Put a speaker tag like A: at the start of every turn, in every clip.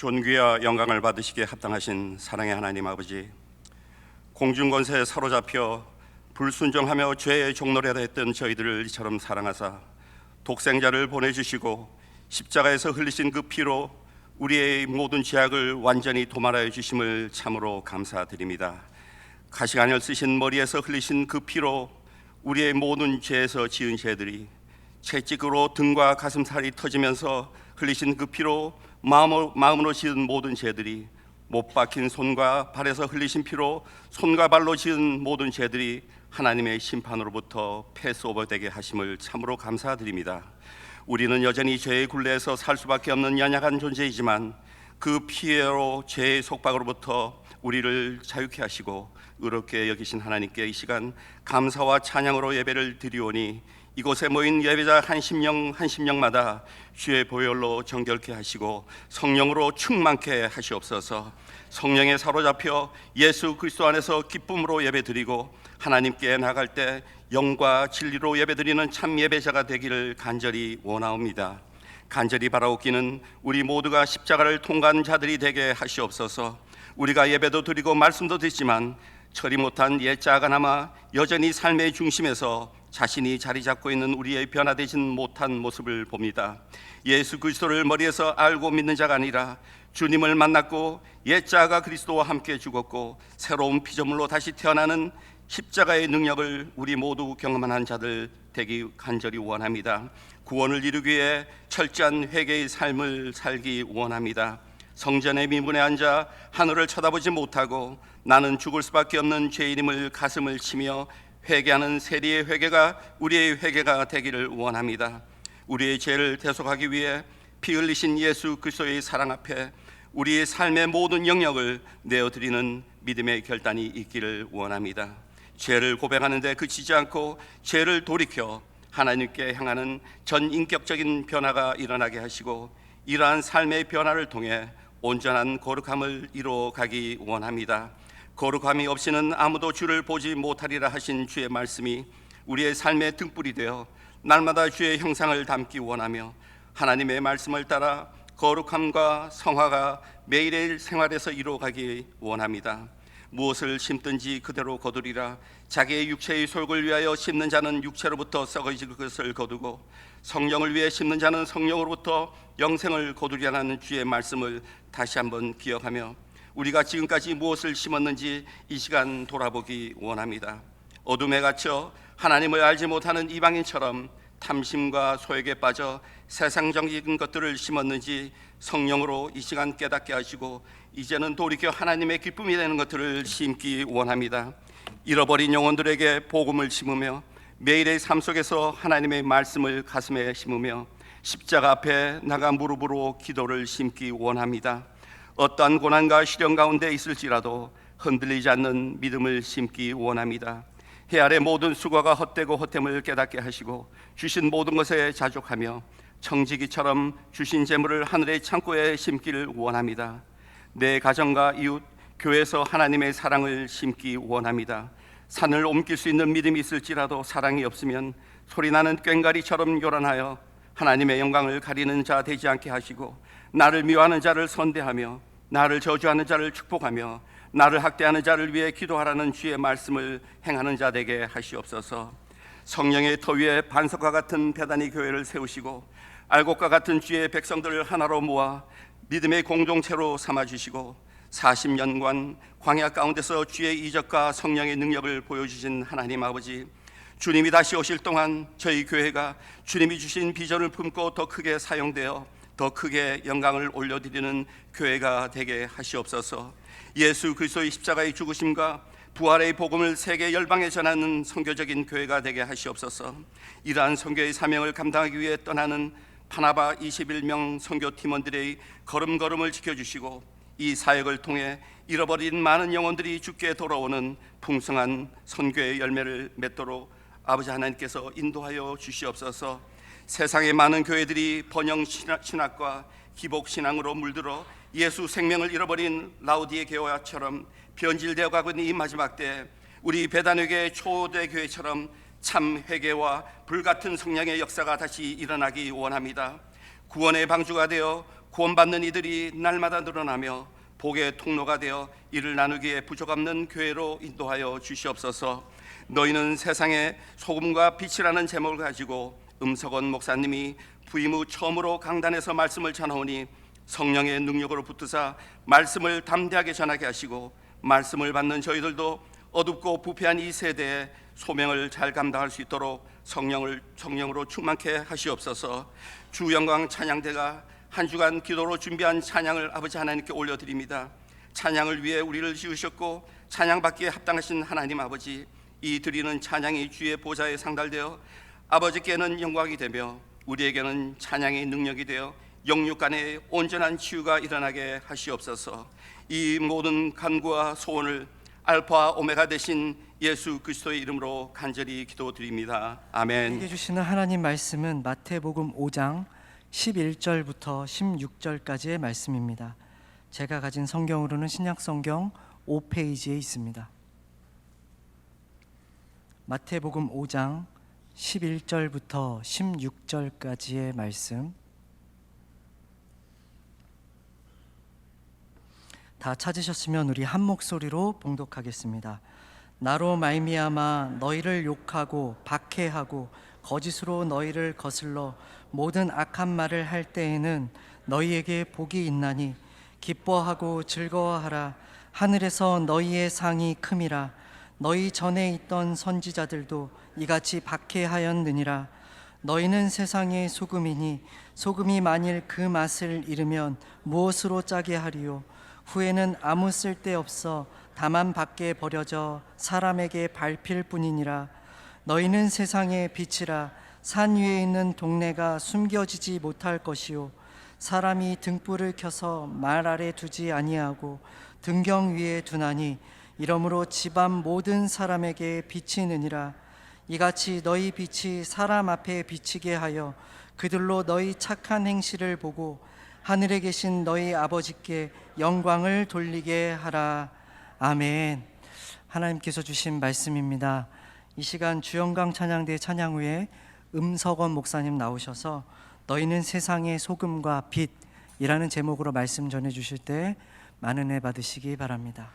A: 존귀와 영광을 받으시기에 합당하신 사랑의 하나님 아버지, 공중권세에 사로잡혀 불순종하며 죄의 종노래가 했던 저희들을 이처럼 사랑하사 독생자를 보내주시고 십자가에서 흘리신 그 피로 우리의 모든 죄악을 완전히 도말하여 주심을 참으로 감사드립니다. 가시관을 쓰신 머리에서 흘리신 그 피로 우리의 모든 죄에서 지은 죄들이 채찍으로 등과 가슴살이 터지면서 흘리신 그 피로 마음으로 지은 모든 죄들이, 못 박힌 손과 발에서 흘리신 피로 손과 발로 지은 모든 죄들이 하나님의 심판으로부터 패스오버되게 하심을 참으로 감사드립니다. 우리는 여전히 죄의 굴레에서 살 수밖에 없는 연약한 존재이지만 그 피로 죄의 속박으로부터 우리를 자유케 하시고 의롭게 여기신 하나님께 이 시간 감사와 찬양으로 예배를 드리오니 이곳에 모인 예배자 한 심령마다 주의 보혈로 정결케 하시고 성령으로 충만케 하시옵소서. 성령에 사로잡혀 예수 그리스도 안에서 기쁨으로 예배드리고 하나님께 나갈 때 영과 진리로 예배드리는 참 예배자가 되기를 간절히 원하옵니다. 간절히 바라옵기는 우리 모두가 십자가를 통과한 자들이 되게 하시옵소서. 우리가 예배도 드리고 말씀도 듣지만 처리 못한 옛자가 남아 여전히 삶의 중심에서 자신이 자리 잡고 있는 우리의 변화되진 못한 모습을 봅니다. 예수 그리스도를 머리에서 알고 믿는 자가 아니라 주님을 만났고 옛자가 그리스도와 함께 죽었고 새로운 피조물로 다시 태어나는 십자가의 능력을 우리 모두 경험한 자들 되기 간절히 원합니다. 구원을 이루기 위해 철저한 회개의 삶을 살기 원합니다. 성전의 미문에 앉아 하늘을 쳐다보지 못하고 나는 죽을 수밖에 없는 죄인임을 가슴을 치며 회개하는 세리의 회개가 우리의 회개가 되기를 원합니다. 우리의 죄를 대속하기 위해 피 흘리신 예수 그리스도의 사랑 앞에 우리의 삶의 모든 영역을 내어드리는 믿음의 결단이 있기를 원합니다. 죄를 고백하는 데 그치지 않고 죄를 돌이켜 하나님께 향하는 전인격적인 변화가 일어나게 하시고 이러한 삶의 변화를 통해 온전한 거룩함을 이루어가기 원합니다. 거룩함이 없이는 아무도 주를 보지 못하리라 하신 주의 말씀이 우리의 삶의 등불이 되어 날마다 주의 형상을 담기 원하며 하나님의 말씀을 따라 거룩함과 성화가 매일의 생활에서 이루어가기 원합니다. 무엇을 심든지 그대로 거두리라. 자기의 육체의 소욕을 위하여 심는 자는 육체로부터 썩어질 것을 거두고 성령을 위해 심는 자는 성령으로부터 영생을 거두리라는 주의 말씀을 다시 한번 기억하며 우리가 지금까지 무엇을 심었는지 이 시간 돌아보기 원합니다. 어둠에 갇혀 하나님을 알지 못하는 이방인처럼 탐심과 소욕에 빠져 세상적인 것들을 심었는지 성령으로 이 시간 깨닫게 하시고 이제는 돌이켜 하나님의 기쁨이 되는 것들을 심기 원합니다. 잃어버린 영혼들에게 복음을 심으며 매일의 삶 속에서 하나님의 말씀을 가슴에 심으며 십자가 앞에 나가 무릎으로 기도를 심기 원합니다. 어떠한 고난과 시련 가운데 있을지라도 흔들리지 않는 믿음을 심기 원합니다. 해 아래 모든 수고가 헛되고 헛됨을 깨닫게 하시고 주신 모든 것에 자족하며 청지기처럼 주신 재물을 하늘의 창고에 심기를 원합니다. 내 가정과 이웃, 교회에서 하나님의 사랑을 심기 원합니다. 산을 옮길 수 있는 믿음이 있을지라도 사랑이 없으면 소리나는 꽹과리처럼 요란하여 하나님의 영광을 가리는 자 되지 않게 하시고 나를 미워하는 자를 선대하며 나를 저주하는 자를 축복하며 나를 학대하는 자를 위해 기도하라는 주의 말씀을 행하는 자 되게 하시옵소서. 성령의 터 위에 반석과 같은 베다니 교회를 세우시고 알곡과 같은 주의 백성들을 하나로 모아 믿음의 공동체로 삼아주시고 40년간 광야 가운데서 주의 이적과 성령의 능력을 보여주신 하나님 아버지, 주님이 다시 오실 동안 저희 교회가 주님이 주신 비전을 품고 더 크게 사용되어 더 크게 영광을 올려드리는 교회가 되게 하시옵소서. 예수 그리스도의 십자가의 죽으심과 부활의 복음을 세계 열방에 전하는 선교적인 교회가 되게 하시옵소서. 이러한 선교의 사명을 감당하기 위해 떠나는 파나바 21명 선교 팀원들의 걸음걸음을 지켜주시고 이 사역을 통해 잃어버린 많은 영혼들이 주께 돌아오는 풍성한 선교의 열매를 맺도록 아버지 하나님께서 인도하여 주시옵소서. 세상의 많은 교회들이 번영 신학과 기복 신앙으로 물들어 예수 생명을 잃어버린 라우디의 교회처럼 변질되어 가고 있는 이 마지막 때 우리 베다니교회 초대 교회처럼 참 회개와 불같은 성령의 역사가 다시 일어나기 원합니다. 구원의 방주가 되어 구원받는 이들이 날마다 늘어나며 복의 통로가 되어 이를 나누기에 부족 없는 교회로 인도하여 주시옵소서. 너희는 세상의 소금과 빛이라는 제목을 가지고 음석원 목사님이 부임 후 처음으로 강단에서 말씀을 전하오니 성령의 능력으로 붙드사 말씀을 담대하게 전하게 하시고 말씀을 받는 저희들도 어둡고 부패한 이 세대에 소명을 잘 감당할 수 있도록 성령으로 충만케 하시옵소서. 주 영광 찬양대가 한 주간 기도로 준비한 찬양을 아버지 하나님께 올려드립니다. 찬양을 위해 우리를 지으셨고 찬양받기에 합당하신 하나님 아버지, 이 드리는 찬양이 주의 보좌에 상달되어 아버지께는 영광이 되며 우리에게는 찬양의 능력이 되어 영육 간의 온전한 치유가 일어나게 하시옵소서. 이 모든 간구와 소원을 알파 오메가 되신 예수 그리스도의 이름으로 간절히 기도드립니다. 아멘.
B: 우리에게 주시는 하나님 말씀은 마태복음 5장 11절부터 16절까지의 말씀입니다. 제가 가진 성경으로는 신약성경 5페이지에 있습니다. 마태복음 5장 11절부터 16절까지의 말씀, 다 찾으셨으면 우리 한 목소리로 봉독하겠습니다. 나로 말미암아 너희를 욕하고 박해하고 거짓으로 너희를 거슬러 모든 악한 말을 할 때에는 너희에게 복이 있나니 기뻐하고 즐거워하라. 하늘에서 너희의 상이 큼이라. 너희 전에 있던 선지자들도 이같이 박해하였느니라. 너희는 세상의 소금이니 소금이 만일 그 맛을 잃으면 무엇으로 짜게 하리요? 후에는 아무 쓸데없어 다만 밖에 버려져 사람에게 밟힐 뿐이니라. 너희는 세상의 빛이라. 산 위에 있는 동네가 숨겨지지 못할 것이요, 사람이 등불을 켜서 말 아래 두지 아니하고 등경 위에 두나니 이러므로 집안 모든 사람에게 비치느니라. 이같이 너희 빛이 사람 앞에 비치게 하여 그들로 너희 착한 행실을 보고 하늘에 계신 너희 아버지께 영광을 돌리게 하라. 아멘. 하나님께서 주신 말씀입니다. 이 시간 주영강 찬양대 찬양 후에 음석원 목사님 나오셔서 너희는 세상의 소금과 빛이라는 제목으로 말씀 전해주실 때 많은 은혜 받으시기 바랍니다.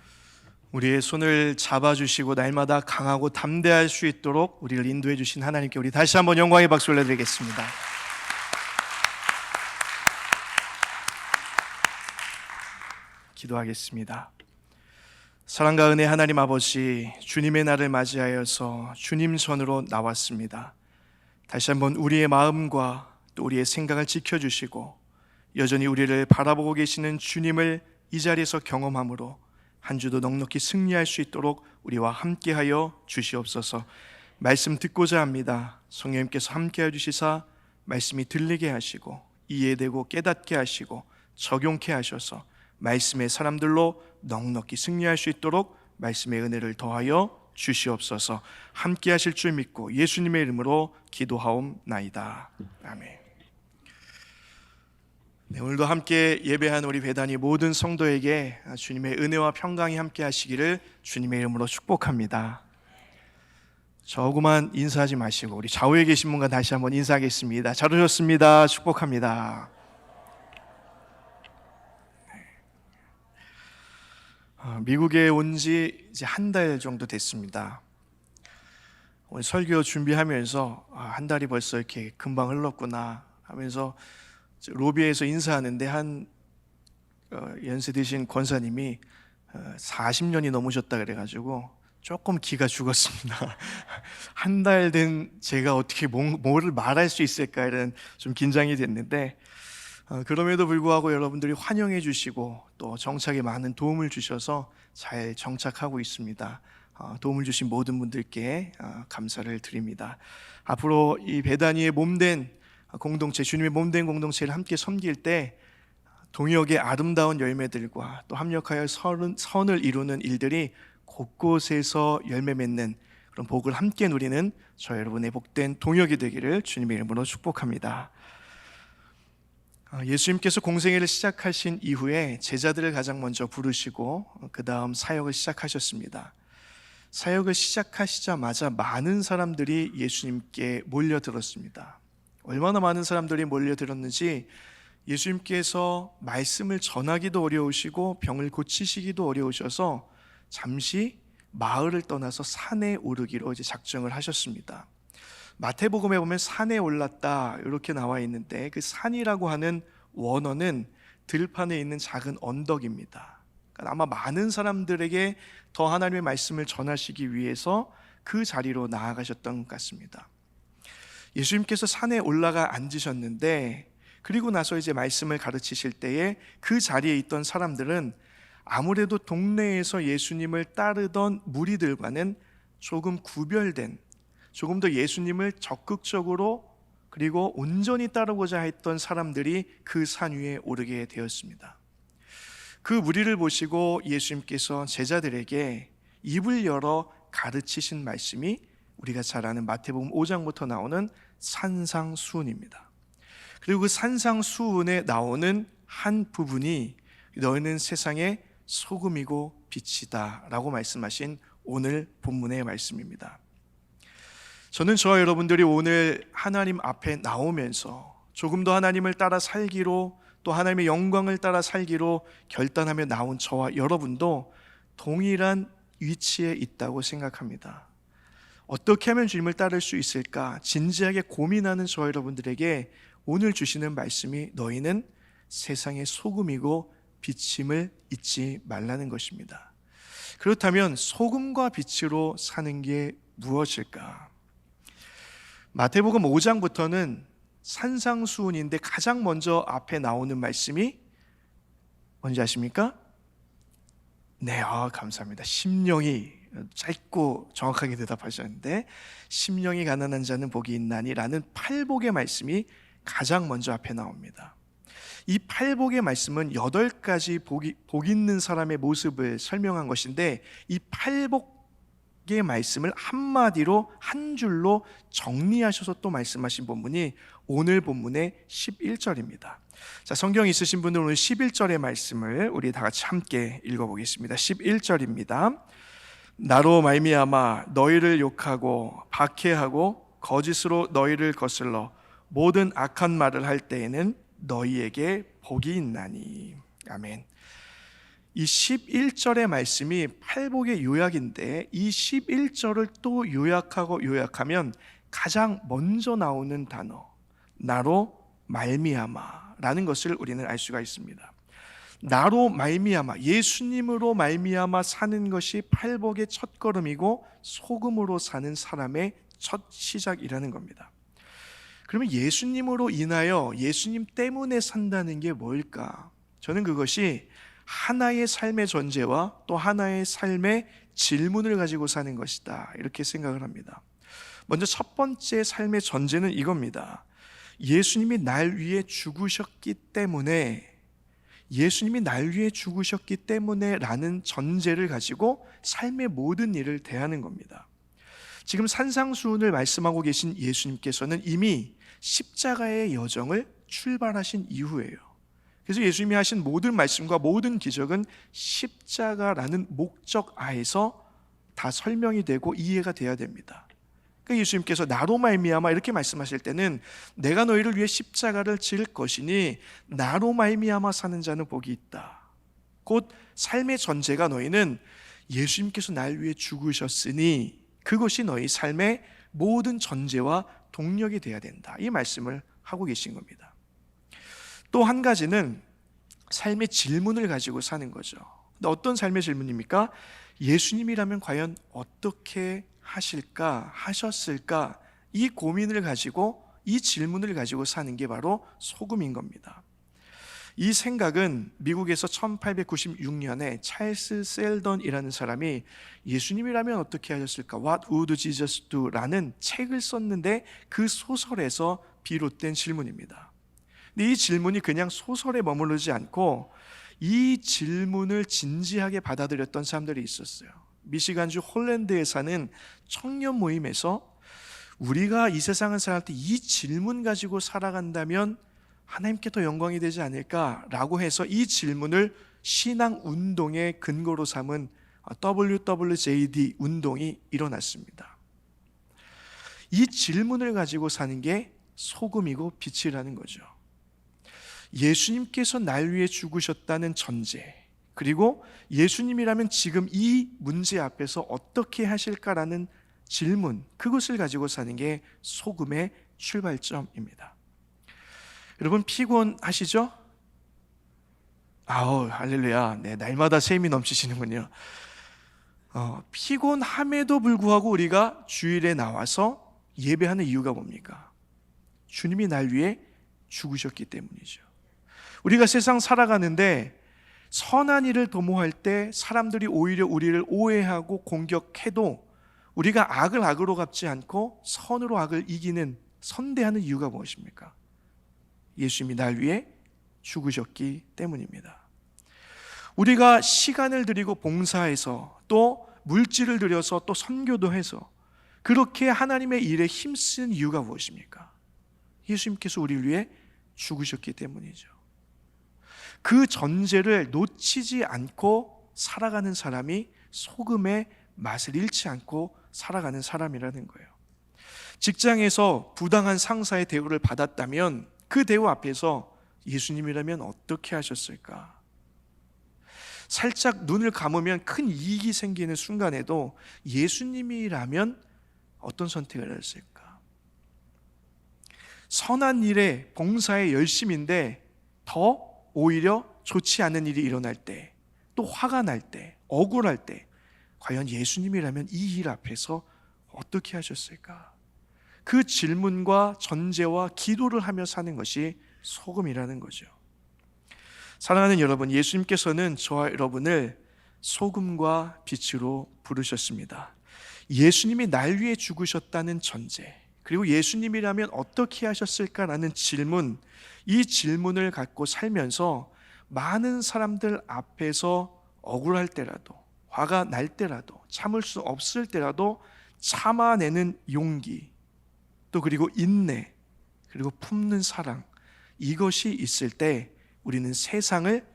C: 우리의 손을 잡아주시고 날마다 강하고 담대할 수 있도록 우리를 인도해 주신 하나님께 우리 다시 한번 영광의 박수 올려드리겠습니다. 기도하겠습니다. 사랑과 은혜 하나님 아버지, 주님의 날을 맞이하여서 주님 손으로 나왔습니다. 다시 한번 우리의 마음과 또 우리의 생각을 지켜주시고 여전히 우리를 바라보고 계시는 주님을 이 자리에서 경험함으로 한 주도 넉넉히 승리할 수 있도록 우리와 함께하여 주시옵소서. 말씀 듣고자 합니다. 성령님께서 함께해 주시사 말씀이 들리게 하시고 이해되고 깨닫게 하시고 적용케 하셔서 말씀의 사람들로 넉넉히 승리할 수 있도록 말씀의 은혜를 더하여 주시옵소서. 함께 하실 줄 믿고 예수님의 이름으로 기도하옵나이다. 아멘. 네, 오늘도 함께 예배한 우리 배단위 모든 성도에게 주님의 은혜와 평강이 함께 하시기를 주님의 이름으로 축복합니다. 저구만 인사하지 마시고 우리 좌우에 계신 분과 다시 한번 인사하겠습니다. 잘 오셨습니다. 축복합니다. 미국에 온 지 이제 한 달 정도 됐습니다. 오늘 설교 준비하면서 한 달이 벌써 이렇게 금방 흘렀구나 하면서 로비에서 인사하는데 한 연세 드신 권사님이 40년이 넘으셨다 그래가지고 조금 기가 죽었습니다. 한 달 된 제가 어떻게 뭐를 말할 수 있을까 이런 좀 긴장이 됐는데 그럼에도 불구하고 여러분들이 환영해 주시고 또 정착에 많은 도움을 주셔서 잘 정착하고 있습니다. 도움을 주신 모든 분들께 감사를 드립니다. 앞으로 이 배단위의 몸된 공동체, 주님의 몸된 공동체를 함께 섬길 때 동역의 아름다운 열매들과 또 합력하여 선을 이루는 일들이 곳곳에서 열매 맺는 그런 복을 함께 누리는 저 여러분의 복된 동역이 되기를 주님의 이름으로 축복합니다. 예수님께서 공생애를 시작하신 이후에 제자들을 가장 먼저 부르시고 그 다음 사역을 시작하셨습니다. 사역을 시작하시자마자 많은 사람들이 예수님께 몰려들었습니다. 얼마나 많은 사람들이 몰려들었는지 예수님께서 말씀을 전하기도 어려우시고 병을 고치시기도 어려우셔서 잠시 마을을 떠나서 산에 오르기로 이제 작정을 하셨습니다. 마태복음에 보면 산에 올랐다 이렇게 나와 있는데, 그 산이라고 하는 원어는 들판에 있는 작은 언덕입니다. 그러니까 아마 많은 사람들에게 더 하나님의 말씀을 전하시기 위해서 그 자리로 나아가셨던 것 같습니다. 예수님께서 산에 올라가 앉으셨는데, 그리고 나서 이제 말씀을 가르치실 때에 그 자리에 있던 사람들은 아무래도 동네에서 예수님을 따르던 무리들과는 조금 구별된, 조금 더 예수님을 적극적으로 그리고 온전히 따르고자 했던 사람들이 그 산 위에 오르게 되었습니다. 그 무리를 보시고 예수님께서 제자들에게 입을 열어 가르치신 말씀이 우리가 잘 아는 마태복음 5장부터 나오는 산상수훈입니다. 그리고 그 산상수훈에 나오는 한 부분이 너희는 세상의 소금이고 빛이다 라고 말씀하신 오늘 본문의 말씀입니다. 저는 저와 여러분들이 오늘 하나님 앞에 나오면서 조금 더 하나님을 따라 살기로, 또 하나님의 영광을 따라 살기로 결단하며 나온 저와 여러분도 동일한 위치에 있다고 생각합니다. 어떻게 하면 주님을 따를 수 있을까 진지하게 고민하는 저와 여러분들에게 오늘 주시는 말씀이 너희는 세상의 소금이고 빛임을 잊지 말라는 것입니다. 그렇다면 소금과 빛으로 사는 게 무엇일까? 마태복음 5장부터는 산상수훈인데 가장 먼저 앞에 나오는 말씀이 뭔지 아십니까? 네, 감사합니다. 심령이, 짧고 정확하게 대답하셨는데, 심령이 가난한 자는 복이 있나니 라는 팔복의 말씀이 가장 먼저 앞에 나옵니다. 이 팔복의 말씀은 8가지 복 있는 사람의 모습을 설명한 것인데, 이 팔복의 말씀을 한마디로 한 줄로 정리하셔서 또 말씀하신 본문이 오늘 본문의 11절입니다. 자, 성경 있으신 분들은 오늘 11절의 말씀을 우리 다 같이 함께 읽어보겠습니다. 11절입니다. 나로 말미암아 너희를 욕하고 박해하고 거짓으로 너희를 거슬러 모든 악한 말을 할 때에는 너희에게 복이 있나니. 아멘. 이 11절의 말씀이 팔복의 요약인데, 이 11절을 또 요약하고 요약하면 가장 먼저 나오는 단어, 나로 말미암아 라는 것을 우리는 알 수가 있습니다. 나로 말미암아, 예수님으로 말미암아 사는 것이 팔복의 첫걸음이고 소금으로 사는 사람의 첫 시작이라는 겁니다. 그러면 예수님으로 인하여, 예수님 때문에 산다는 게 뭘까? 저는 그것이 하나의 삶의 전제와 또 하나의 삶의 질문을 가지고 사는 것이다, 이렇게 생각을 합니다. 먼저 첫 번째 삶의 전제는 이겁니다. 예수님이 날 위해 죽으셨기 때문에, 예수님이 날 위해 죽으셨기 때문에 라는 전제를 가지고 삶의 모든 일을 대하는 겁니다. 지금 산상수훈을 말씀하고 계신 예수님께서는 이미 십자가의 여정을 출발하신 이후예요. 그래서 예수님이 하신 모든 말씀과 모든 기적은 십자가라는 목적 하에서 다 설명이 되고 이해가 돼야 됩니다. 그러니까 예수님께서 나로 말미암아 이렇게 말씀하실 때는 내가 너희를 위해 십자가를 질 것이니 나로 말미암아 사는 자는 복이 있다. 곧 삶의 전제가 너희는 예수님께서 날 위해 죽으셨으니 그것이 너희 삶의 모든 전제와 동력이 되어야 된다, 이 말씀을 하고 계신 겁니다. 또 한 가지는 삶의 질문을 가지고 사는 거죠. 근데 어떤 삶의 질문입니까? 예수님이라면 과연 어떻게 하실까, 하셨을까, 이 고민을 가지고, 이 질문을 가지고 사는 게 바로 소금인 겁니다. 이 생각은 미국에서 1896년에 찰스 셀던이라는 사람이 예수님이라면 어떻게 하셨을까, What would Jesus do? 라는 책을 썼는데 그 소설에서 비롯된 질문입니다. 근데 이 질문이 그냥 소설에 머무르지 않고 이 질문을 진지하게 받아들였던 사람들이 있었어요. 미시간주 홀랜드에 사는 청년 모임에서 우리가 이 세상을 살아갈 때 이 질문 가지고 살아간다면 하나님께 더 영광이 되지 않을까라고 해서 이 질문을 신앙 운동의 근거로 삼은 WWJD 운동이 일어났습니다. 이 질문을 가지고 사는 게 소금이고 빛이라는 거죠. 예수님께서 날 위해 죽으셨다는 전제, 그리고 예수님이라면 지금 이 문제 앞에서 어떻게 하실까라는 질문, 그것을 가지고 사는 게 소금의 출발점입니다. 여러분 피곤하시죠? 아우 할렐루야. 네, 날마다 셈이 넘치시는군요. 피곤함에도 불구하고 우리가 주일에 나와서 예배하는 이유가 뭡니까? 주님이 날 위해 죽으셨기 때문이죠. 우리가 세상 살아가는데 선한 일을 도모할 때 사람들이 오히려 우리를 오해하고 공격해도 우리가 악을 악으로 갚지 않고 선으로 악을 이기는, 선대하는 이유가 무엇입니까? 예수님이 날 위해 죽으셨기 때문입니다. 우리가 시간을 들이고 봉사해서 또 물질을 들여서 또 선교도 해서 그렇게 하나님의 일에 힘쓰는 이유가 무엇입니까? 예수님께서 우리를 위해 죽으셨기 때문이죠. 그 전제를 놓치지 않고 살아가는 사람이 소금의 맛을 잃지 않고 살아가는 사람이라는 거예요. 직장에서 부당한 상사의 대우를 받았다면 그 대우 앞에서 예수님이라면 어떻게 하셨을까? 살짝 눈을 감으면 큰 이익이 생기는 순간에도 예수님이라면 어떤 선택을 했을까? 선한 일에 봉사에 열심인데 더 오히려 좋지 않은 일이 일어날 때, 또 화가 날 때, 억울할 때 과연 예수님이라면 이 일 앞에서 어떻게 하셨을까? 그 질문과 전제와 기도를 하며 사는 것이 소금이라는 거죠. 사랑하는 여러분, 예수님께서는 저와 여러분을 소금과 빛으로 부르셨습니다. 예수님이 날 위해 죽으셨다는 전제, 그리고 예수님이라면 어떻게 하셨을까라는 질문, 이 질문을 갖고 살면서 많은 사람들 앞에서 억울할 때라도, 화가 날 때라도, 참을 수 없을 때라도 참아내는 용기, 또 그리고 인내, 그리고 품는 사랑, 이것이 있을 때 우리는 세상을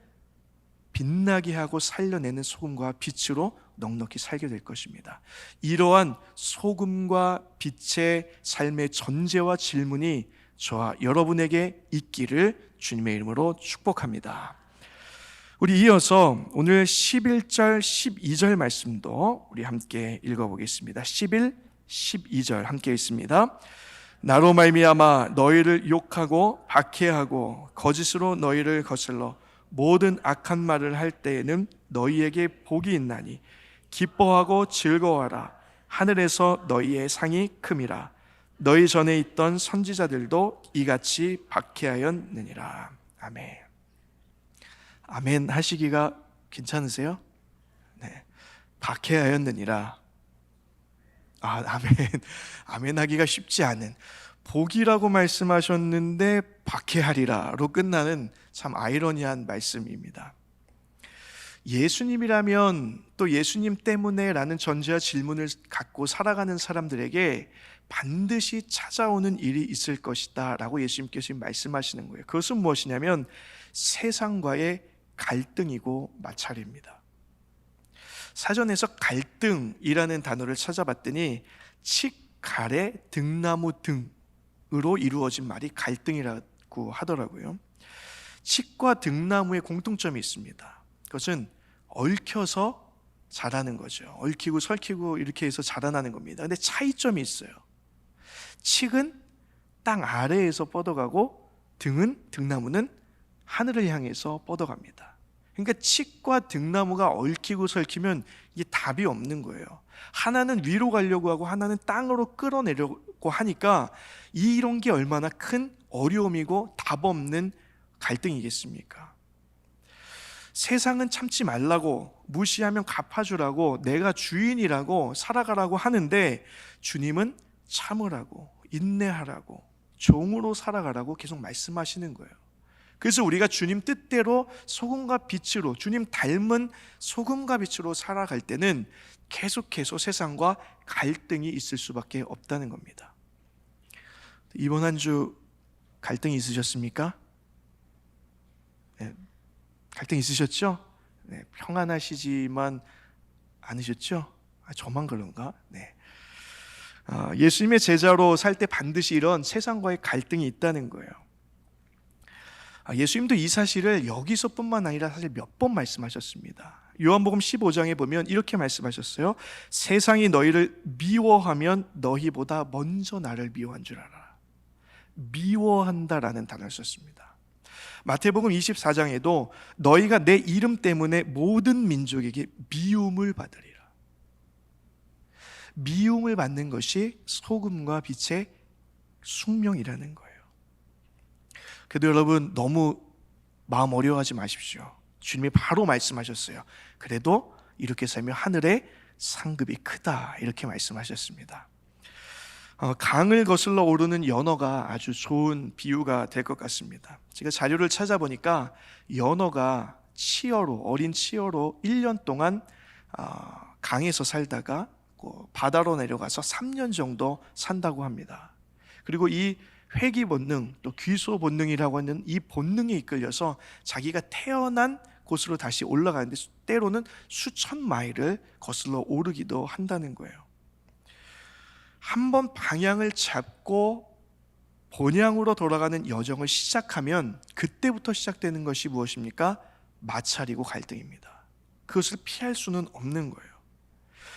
C: 빛나게 하고 살려내는 소금과 빛으로 넉넉히 살게 될 것입니다. 이러한 소금과 빛의 삶의 전제와 질문이 저와 여러분에게 있기를 주님의 이름으로 축복합니다. 우리 이어서 오늘 11절, 12절 말씀도 우리 함께 읽어보겠습니다. 11, 12절 함께 읽습니다. 나로 말미암아 너희를 욕하고 박해하고 거짓으로 너희를 거슬러 모든 악한 말을 할 때에는 너희에게 복이 있나니 기뻐하고 즐거워하라. 하늘에서 너희의 상이 큼이라. 너희 전에 있던 선지자들도 이같이 박해하였느니라. 아멘. 아멘 하시기가 괜찮으세요? 네. 박해하였느니라. 아멘. 아멘 하기가 쉽지 않은, 복이라고 말씀하셨는데 박해하리라로 끝나는 참 아이러니한 말씀입니다. 예수님이라면 또 예수님 때문에 라는 전제와 질문을 갖고 살아가는 사람들에게 반드시 찾아오는 일이 있을 것이다 라고 예수님께서 말씀하시는 거예요. 그것은 무엇이냐면 세상과의 갈등이고 마찰입니다. 사전에서 갈등이라는 단어를 찾아봤더니 칡, 가래, 등나무 등으로 이루어진 말이 갈등이라고 하더라고요. 칡과 등나무의 공통점이 있습니다. 그것은 얽혀서 자라는 거죠. 얽히고 설키고 이렇게 해서 자라나는 겁니다. 근데 차이점이 있어요. 칡은 땅 아래에서 뻗어가고 등나무는 하늘을 향해서 뻗어갑니다. 그러니까 칡과 등나무가 얽히고 설키면 이게 답이 없는 거예요. 하나는 위로 가려고 하고 하나는 땅으로 끌어내려고 하니까 이런 게 얼마나 큰 어려움이고 답 없는 갈등이겠습니까? 세상은 참지 말라고, 무시하면 갚아주라고, 내가 주인이라고 살아가라고 하는데 주님은 참으라고, 인내하라고, 종으로 살아가라고 계속 말씀하시는 거예요. 그래서 우리가 주님 뜻대로 소금과 빛으로, 주님 닮은 소금과 빛으로 살아갈 때는 계속해서 세상과 갈등이 있을 수밖에 없다는 겁니다. 이번 한 주 갈등이 있으셨습니까? 네, 갈등 있으셨죠? 네, 평안하시지만 않으셨죠? 저만 그런가? 네. 예수님의 제자로 살 때 반드시 이런 세상과의 갈등이 있다는 거예요. 예수님도 이 사실을 여기서뿐만 아니라 사실 몇 번 말씀하셨습니다. 요한복음 15장에 보면 이렇게 말씀하셨어요. 세상이 너희를 미워하면 너희보다 먼저 나를 미워한 줄 알아. 미워한다라는 단어를 썼습니다. 마태복음 24장에도 너희가 내 이름 때문에 모든 민족에게 미움을 받으리라. 미움을 받는 것이 소금과 빛의 숙명이라는 거예요. 그래도 여러분 너무 마음 어려워하지 마십시오. 주님이 바로 말씀하셨어요. 그래도 이렇게 살면 하늘의 상급이 크다, 이렇게 말씀하셨습니다. 강을 거슬러 오르는 연어가 아주 좋은 비유가 될 것 같습니다. 제가 자료를 찾아보니까 연어가 어린 치어로 1년 동안 강에서 살다가 바다로 내려가서 3년 정도 산다고 합니다. 그리고 이 회귀 본능, 또 귀소 본능이라고 하는 이 본능에 이끌려서 자기가 태어난 곳으로 다시 올라가는데 때로는 수천 마일을 거슬러 오르기도 한다는 거예요. 한번 방향을 잡고 본향으로 돌아가는 여정을 시작하면 그때부터 시작되는 것이 무엇입니까? 마찰이고 갈등입니다. 그것을 피할 수는 없는 거예요.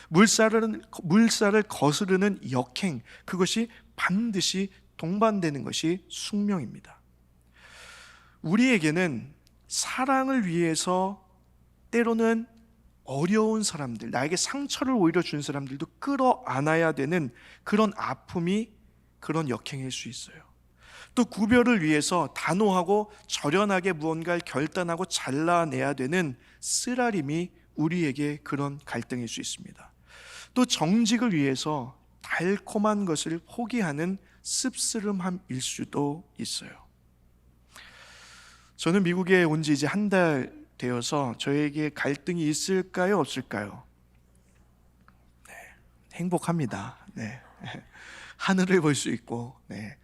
C: 물살을 거스르는 역행, 그것이 반드시 동반되는 것이 숙명입니다. 우리에게는 사랑을 위해서 때로는 어려운 사람들, 나에게 상처를 오히려 준 사람들도 끌어안아야 되는 그런 아픔이 그런 역행일 수 있어요. 또 구별을 위해서 단호하고 절연하게 무언가를 결단하고 잘라내야 되는 쓰라림이 우리에게 그런 갈등일 수 있습니다. 또 정직을 위해서 달콤한 것을 포기하는 씁쓸함일 수도 있어요. 저는 미국에 온 지 이제 한 달 되어서 저에게 갈등이 있을까요, 없을까요? 네, 행복합니다. 네. 하늘을 볼 수 있고, 네.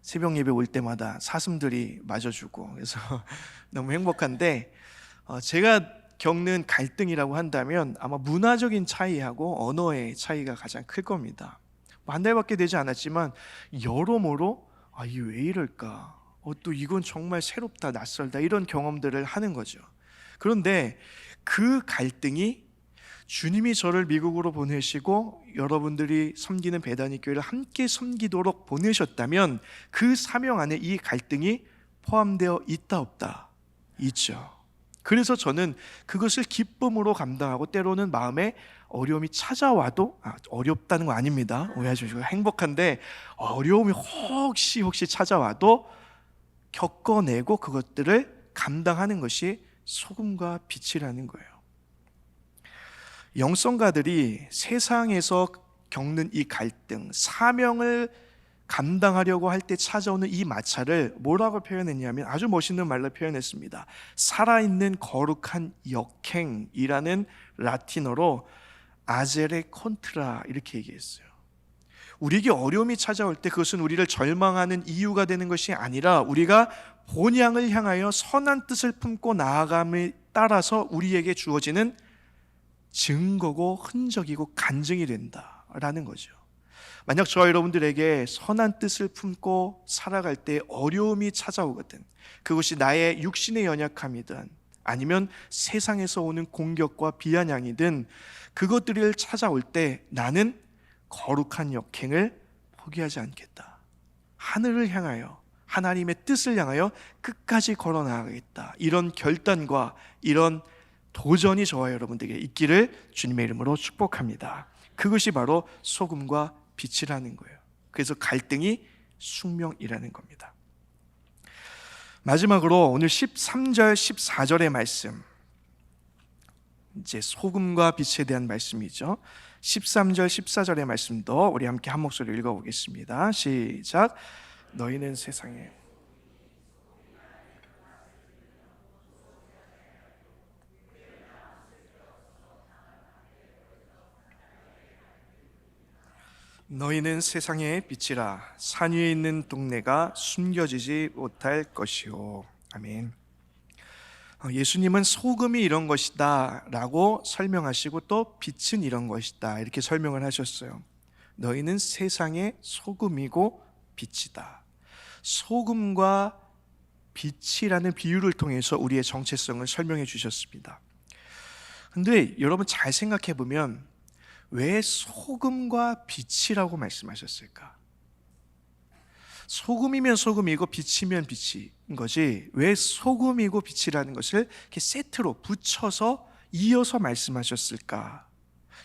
C: 새벽 예배 올 때마다 사슴들이 맞아주고, 그래서 너무 행복한데, 제가 겪는 갈등이라고 한다면 아마 문화적인 차이하고 언어의 차이가 가장 클 겁니다. 한 달밖에 되지 않았지만 여러모로 이게 왜 이럴까? 또 이건 정말 새롭다, 낯설다, 이런 경험들을 하는 거죠. 그런데 그 갈등이 주님이 저를 미국으로 보내시고 여러분들이 섬기는 베다니 교회를 함께 섬기도록 보내셨다면 그 사명 안에 이 갈등이 포함되어 있다 없다? 있죠. 그래서 저는 그것을 기쁨으로 감당하고 때로는 마음에 어려움이 찾아와도 어렵다는 거 아닙니다. 오해하지 마시고 행복한데 어려움이 혹시 찾아와도 겪어내고 그것들을 감당하는 것이 소금과 빛이라는 거예요. 영성가들이 세상에서 겪는 이 갈등, 사명을 감당하려고 할 때 찾아오는 이 마찰을 뭐라고 표현했냐면 아주 멋있는 말로 표현했습니다. 살아있는 거룩한 역행이라는 라틴어로 아제레 콘트라, 이렇게 얘기했어요. 우리에게 어려움이 찾아올 때 그것은 우리를 절망하는 이유가 되는 것이 아니라 우리가 본향을 향하여 선한 뜻을 품고 나아감에 따라서 우리에게 주어지는 증거고 흔적이고 간증이 된다라는 거죠. 만약 저와 여러분들에게 선한 뜻을 품고 살아갈 때 어려움이 찾아오거든, 그것이 나의 육신의 연약함이든 아니면 세상에서 오는 공격과 비아냥이든 그것들을 찾아올 때 나는 거룩한 역행을 포기하지 않겠다. 하늘을 향하여, 하나님의 뜻을 향하여 끝까지 걸어 나가겠다. 이런 결단과 이런 도전이 저와 여러분들에게 있기를 주님의 이름으로 축복합니다. 그것이 바로 소금과 빛이라는 거예요. 그래서 갈등이 숙명이라는 겁니다. 마지막으로 오늘 13절 14절의 말씀, 이제 소금과 빛에 대한 말씀이죠. 13절 14절의 말씀도 우리 함께 한 목소리로 읽어보겠습니다. 시작. 너희는 세상에 너희는 세상의 빛이라. 산 위에 있는 동네가 숨겨지지 못할 것이요. 아멘. 예수님은 소금이 이런 것이다 라고 설명하시고 또 빛은 이런 것이다 이렇게 설명을 하셨어요. 너희는 세상의 소금이고 빛이다. 소금과 빛이라는 비유를 통해서 우리의 정체성을 설명해 주셨습니다. 근데 여러분 잘 생각해 보면 왜 소금과 빛이라고 말씀하셨을까? 소금이면 소금이고 빛이면 빛인 거지 왜 소금이고 빛이라는 것을 이렇게 세트로 붙여서 이어서 말씀하셨을까?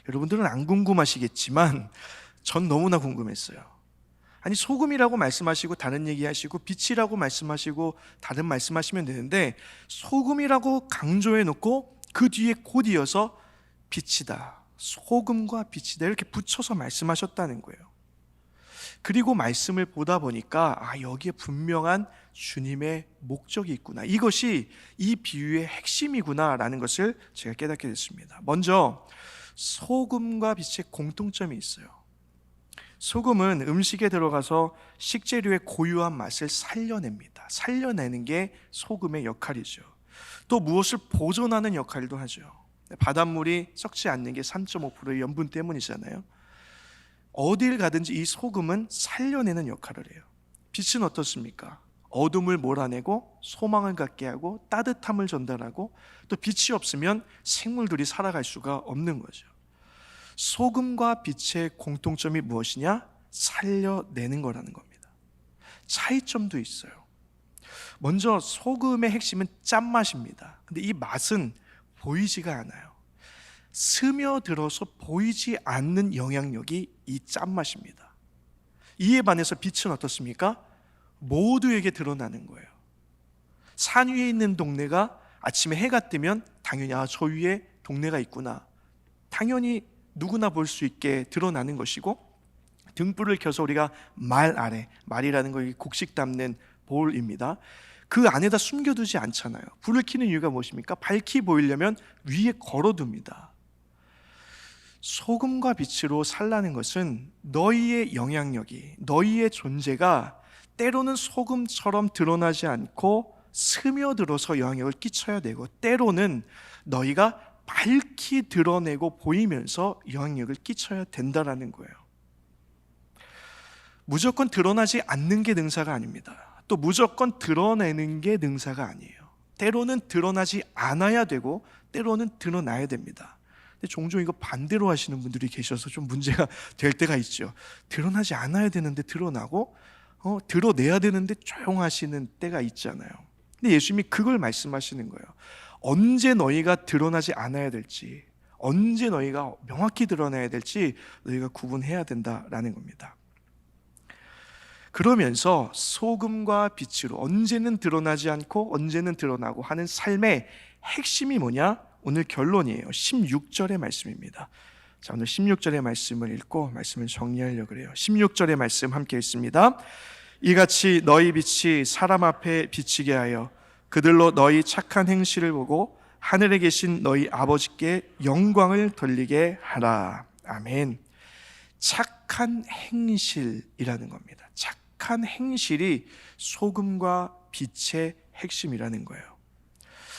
C: 여러분들은 안 궁금하시겠지만 전 너무나 궁금했어요. 아니 소금이라고 말씀하시고 다른 얘기하시고 빛이라고 말씀하시고 다른 말씀하시면 되는데 소금이라고 강조해 놓고 그 뒤에 곧 이어서 빛이다, 소금과 빛이다 이렇게 붙여서 말씀하셨다는 거예요. 그리고 말씀을 보다 보니까 여기에 분명한 주님의 목적이 있구나, 이것이 이 비유의 핵심이구나 라는 것을 제가 깨닫게 됐습니다. 먼저 소금과 빛의 공통점이 있어요. 소금은 음식에 들어가서 식재료의 고유한 맛을 살려냅니다. 살려내는 게 소금의 역할이죠. 또 무엇을 보존하는 역할도 하죠. 바닷물이 썩지 않는 게 3.5%의 염분 때문이잖아요. 어딜 가든지 이 소금은 살려내는 역할을 해요. 빛은 어떻습니까? 어둠을 몰아내고 소망을 갖게 하고 따뜻함을 전달하고 또 빛이 없으면 생물들이 살아갈 수가 없는 거죠. 소금과 빛의 공통점이 무엇이냐? 살려내는 거라는 겁니다. 차이점도 있어요. 먼저 소금의 핵심은 짠맛입니다. 근데 이 맛은 보이지가 않아요. 스며들어서 보이지 않는 영향력이 이 짠맛입니다. 이에 반해서 빛은 어떻습니까? 모두에게 드러나는 거예요. 산 위에 있는 동네가 아침에 해가 뜨면 당연히 저 위에 동네가 있구나, 당연히 누구나 볼 수 있게 드러나는 것이고, 등불을 켜서 우리가 말 아래, 말이라는 거 곡식 담는 볼입니다. 그 안에다 숨겨두지 않잖아요. 불을 켜는 이유가 무엇입니까? 밝히 보이려면 위에 걸어둡니다. 소금과 빛으로 살라는 것은 너희의 영향력이, 너희의 존재가 때로는 소금처럼 드러나지 않고 스며들어서 영향력을 끼쳐야 되고, 때로는 너희가 밝히 드러내고 보이면서 영향력을 끼쳐야 된다라는 거예요. 무조건 드러나지 않는 게 능사가 아닙니다. 또 무조건 드러내는 게 능사가 아니에요. 때로는 드러나지 않아야 되고 때로는 드러나야 됩니다. 근데 종종 이거 반대로 하시는 분들이 계셔서 좀 문제가 될 때가 있죠. 드러나지 않아야 되는데 드러나고 드러내야 되는데 조용하시는 때가 있잖아요. 근데 예수님이 그걸 말씀하시는 거예요. 언제 너희가 드러나지 않아야 될지, 언제 너희가 명확히 드러나야 될지 너희가 구분해야 된다라는 겁니다. 그러면서 소금과 빛으로 언제는 드러나지 않고 언제는 드러나고 하는 삶의 핵심이 뭐냐? 오늘 결론이에요. 16절의 말씀입니다. 자, 오늘 16절의 말씀을 읽고 말씀을 정리하려고 해요. 16절의 말씀 함께 읽습니다. 이같이 너희 빛이 사람 앞에 비치게 하여 그들로 너희 착한 행실을 보고 하늘에 계신 너희 아버지께 영광을 돌리게 하라. 아멘. 착한 행실이라는 겁니다. 착한 행실이 소금과 빛의 핵심이라는 거예요.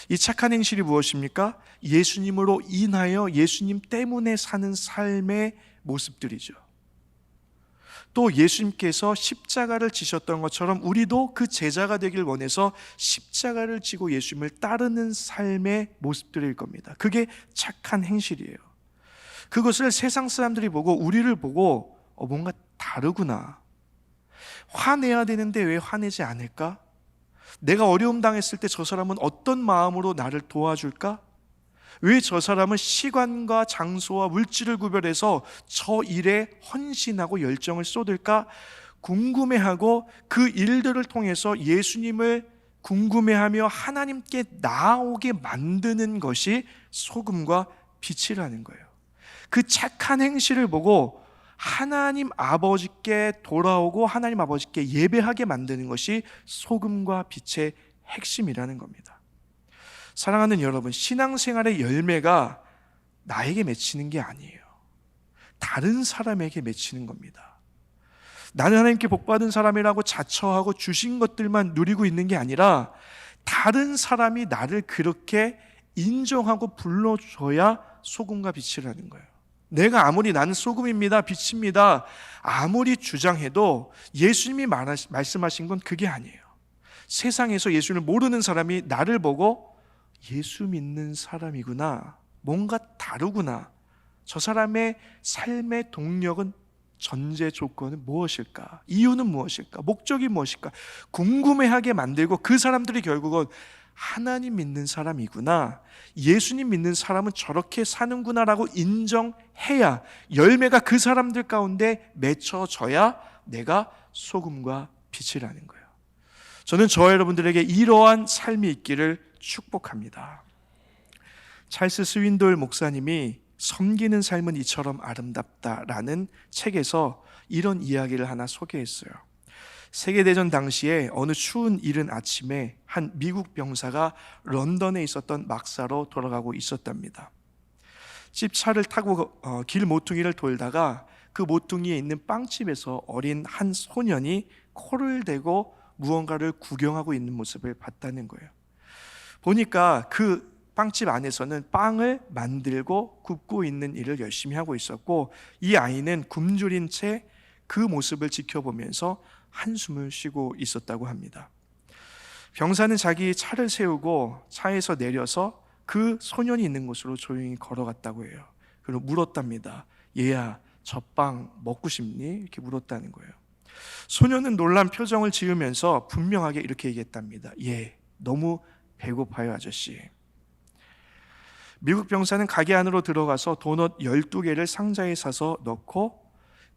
C: 이 착한 행실이 무엇입니까? 예수님으로 인하여 예수님 때문에 사는 삶의 모습들이죠. 또 예수님께서 십자가를 지셨던 것처럼 우리도 그 제자가 되길 원해서 십자가를 지고 예수님을 따르는 삶의 모습들일 겁니다. 그게 착한 행실이에요. 그것을 세상 사람들이 보고 우리를 보고 뭔가 다르구나, 화내야 되는데 왜 화내지 않을까? 내가 어려움 당했을 때 저 사람은 어떤 마음으로 나를 도와줄까? 왜 저 사람은 시간과 장소와 물질을 구별해서 저 일에 헌신하고 열정을 쏟을까? 궁금해하고 그 일들을 통해서 예수님을 궁금해하며 하나님께 나아오게 만드는 것이 소금과 빛이라는 거예요. 그 착한 행실을 보고 하나님 아버지께 돌아오고 하나님 아버지께 예배하게 만드는 것이 소금과 빛의 핵심이라는 겁니다. 사랑하는 여러분, 신앙생활의 열매가 나에게 맺히는 게 아니에요. 다른 사람에게 맺히는 겁니다. 나는 하나님께 복받은 사람이라고 자처하고 주신 것들만 누리고 있는 게 아니라 다른 사람이 나를 그렇게 인정하고 불러줘야 소금과 빛이라는 거예요. 내가 아무리 나는 소금입니다, 빛입니다 아무리 주장해도 예수님이 말씀하신 건 그게 아니에요. 세상에서 예수를 모르는 사람이 나를 보고 예수 믿는 사람이구나, 뭔가 다르구나, 저 사람의 삶의 동력은, 전제 조건은 무엇일까, 이유는 무엇일까, 목적이 무엇일까 궁금해하게 만들고, 그 사람들이 결국은 하나님 믿는 사람이구나, 예수님 믿는 사람은 저렇게 사는구나라고 인정해야, 열매가 그 사람들 가운데 맺혀져야 내가 소금과 빛이라는 거예요. 저는 저와 여러분들에게 이러한 삶이 있기를 축복합니다. 찰스 스윈돌 목사님이 섬기는 삶은 이처럼 아름답다라는 책에서 이런 이야기를 하나 소개했어요. 세계대전 당시에 어느 추운 이른 아침에 한 미국 병사가 런던에 있었던 막사로 돌아가고 있었답니다. 집차를 타고 길 모퉁이를 돌다가 그 모퉁이에 있는 빵집에서 어린 한 소년이 코를 대고 무언가를 구경하고 있는 모습을 봤다는 거예요. 보니까 그 빵집 안에서는 빵을 만들고 굽고 있는 일을 열심히 하고 있었고, 이 아이는 굶주린 채 그 모습을 지켜보면서 한숨을 쉬고 있었다고 합니다. 병사는 자기 차를 세우고 차에서 내려서 그 소년이 있는 곳으로 조용히 걸어갔다고 해요. 그리고 물었답니다. 얘야, 저 빵 먹고 싶니? 이렇게 물었다는 거예요. 소년은 놀란 표정을 지으면서 분명하게 이렇게 얘기했답니다. 예, 너무 배고파요, 아저씨. 미국 병사는 가게 안으로 들어가서 도넛 12개를 상자에 싸서 넣고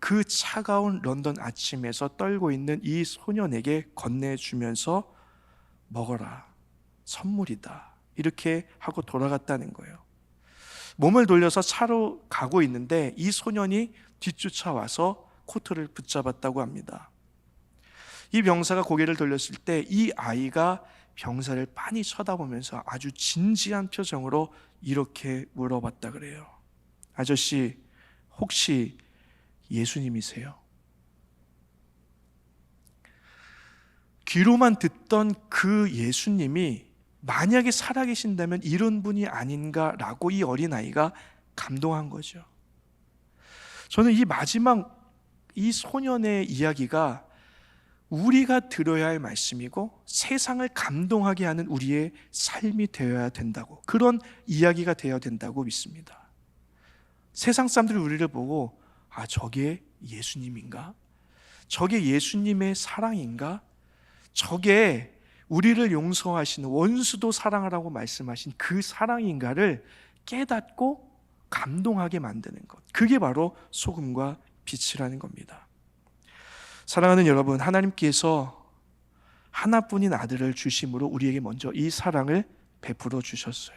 C: 그 차가운 런던 아침에서 떨고 있는 이 소년에게 건네주면서 먹어라, 선물이다, 이렇게 하고 돌아갔다는 거예요. 몸을 돌려서 차로 가고 있는데 이 소년이 뒤쫓아와서 코트를 붙잡았다고 합니다. 이 병사가 고개를 돌렸을 때 이 아이가 병사를 빤히 쳐다보면서 아주 진지한 표정으로 이렇게 물어봤다 그래요. 아저씨, 혹시 예수님이세요? 귀로만 듣던 그 예수님이 만약에 살아계신다면 이런 분이 아닌가라고 이 어린아이가 감동한 거죠. 저는 이 마지막 이 소년의 이야기가 우리가 들어야 할 말씀이고 세상을 감동하게 하는 우리의 삶이 되어야 된다고, 그런 이야기가 되어야 된다고 믿습니다. 세상 사람들이 우리를 보고 아, 저게 예수님인가? 저게 예수님의 사랑인가? 저게 우리를 용서하시는, 원수도 사랑하라고 말씀하신 그 사랑인가를 깨닫고 감동하게 만드는 것, 그게 바로 소금과 빛이라는 겁니다. 사랑하는 여러분, 하나님께서 하나뿐인 아들을 주심으로 우리에게 먼저 이 사랑을 베풀어 주셨어요.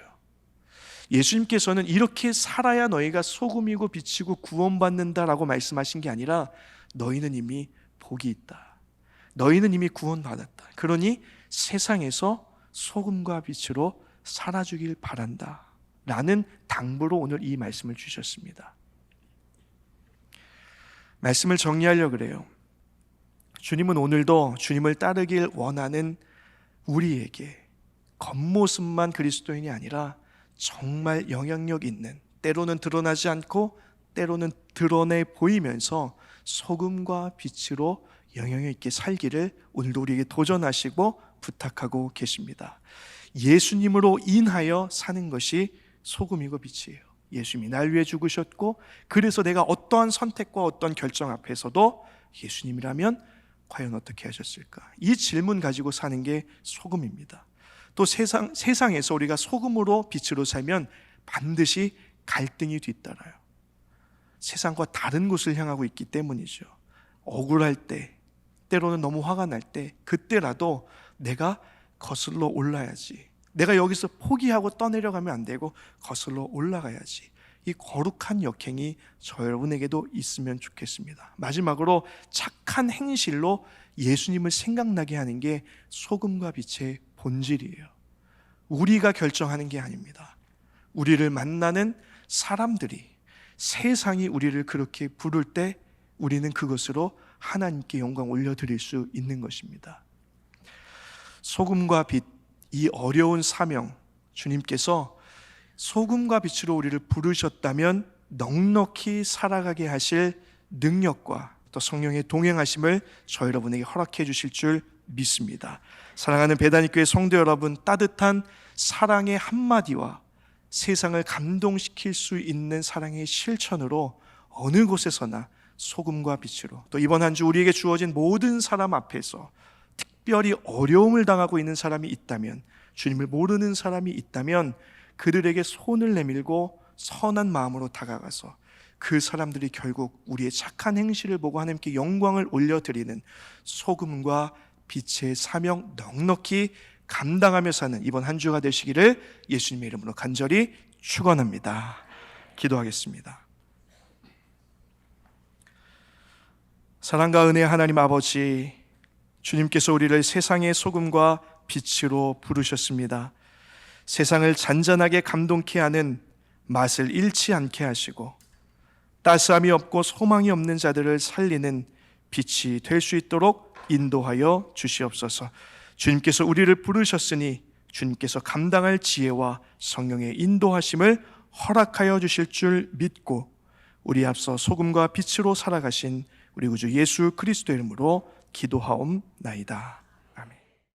C: 예수님께서는 이렇게 살아야 너희가 소금이고 빛이고 구원받는다라고 말씀하신 게 아니라 너희는 이미 복이 있다, 너희는 이미 구원받았다, 그러니 세상에서 소금과 빛으로 살아주길 바란다 라는 당부로 오늘 이 말씀을 주셨습니다. 말씀을 정리하려고 그래요. 주님은 오늘도 주님을 따르길 원하는 우리에게 겉모습만 그리스도인이 아니라 정말 영향력 있는, 때로는 드러나지 않고 때로는 드러내 보이면서 소금과 빛으로 영향력 있게 살기를 오늘도 우리에게 도전하시고 부탁하고 계십니다. 예수님으로 인하여 사는 것이 소금이고 빛이에요. 예수님이 날 위해 죽으셨고, 그래서 내가 어떠한 선택과 어떤 결정 앞에서도 예수님이라면 과연 어떻게 하셨을까? 이 질문 가지고 사는 게 소금입니다. 또 세상에서 우리가 소금으로 빛으로 살면 반드시 갈등이 뒤따라요. 세상과 다른 곳을 향하고 있기 때문이죠. 억울할 때, 때로는 너무 화가 날 때, 그때라도 내가 거슬러 올라야지, 내가 여기서 포기하고 떠내려가면 안 되고 거슬러 올라가야지, 이 거룩한 역행이 저 여러분에게도 있으면 좋겠습니다. 마지막으로 착한 행실로 예수님을 생각나게 하는 게 소금과 빛의 본질이에요. 우리가 결정하는 게 아닙니다. 우리를 만나는 사람들이, 세상이 우리를 그렇게 부를 때 우리는 그것으로 하나님께 영광 올려드릴 수 있는 것입니다. 소금과 빛, 이 어려운 사명, 주님께서 소금과 빛으로 우리를 부르셨다면 넉넉히 살아가게 하실 능력과 또 성령의 동행하심을 저 여러분에게 허락해 주실 줄 믿습니다. 사랑하는 배단위교회 성도 여러분, 따뜻한 사랑의 한마디와 세상을 감동시킬 수 있는 사랑의 실천으로 어느 곳에서나 소금과 빛으로, 또 이번 한 주 우리에게 주어진 모든 사람 앞에서 특별히 어려움을 당하고 있는 사람이 있다면, 주님을 모르는 사람이 있다면 그들에게 손을 내밀고 선한 마음으로 다가가서 그 사람들이 결국 우리의 착한 행실을 보고 하나님께 영광을 올려드리는 소금과 빛의 사명 넉넉히 감당하며 사는 이번 한 주가 되시기를 예수님의 이름으로 간절히 축원합니다. 기도하겠습니다. 사랑과 은혜의 하나님 아버지, 주님께서 우리를 세상의 소금과 빛으로 부르셨습니다. 세상을 잔잔하게 감동케 하는 맛을 잃지 않게 하시고 따스함이 없고 소망이 없는 자들을 살리는 빛이 될 수 있도록 인도하여 주시옵소서. 주님께서 우리를 부르셨으니 주님께서 감당할 지혜와 성령의 인도하심을 허락하여 주실 줄 믿고 우리 앞서 소금과 빛으로 살아가신 우리 구주 예수 그리스도 이름으로 기도하옵나이다.